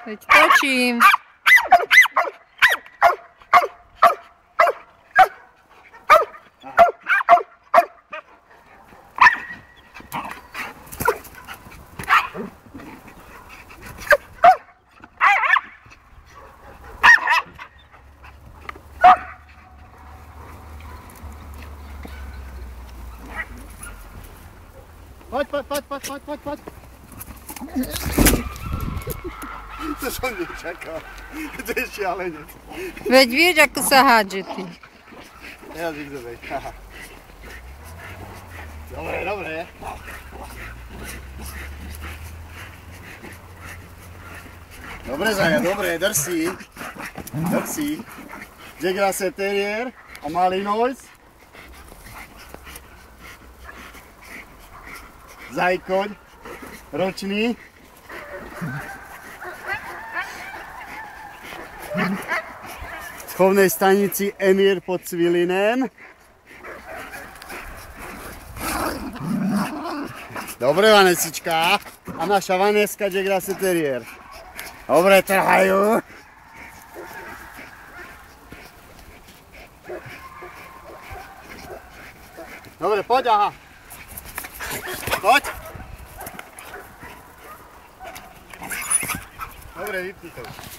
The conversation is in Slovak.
Veď točím. Poď. To som nečakal. To je šialenec. Veď vieš, ako sa hádže ty. Ja zigzag. Dobre. Dobre, Zaja, dobre, drž si. Jack Russell Terrier a Malinois. Zajkoň, ročný. V chovnej stanici Emír pod Cvilinem. Dobre, Vanesička. A naša Vaneska Jack Russell Terrier. Dobre, trhajú. Dobre, poď, aha. Poď. Dobre, vypni to.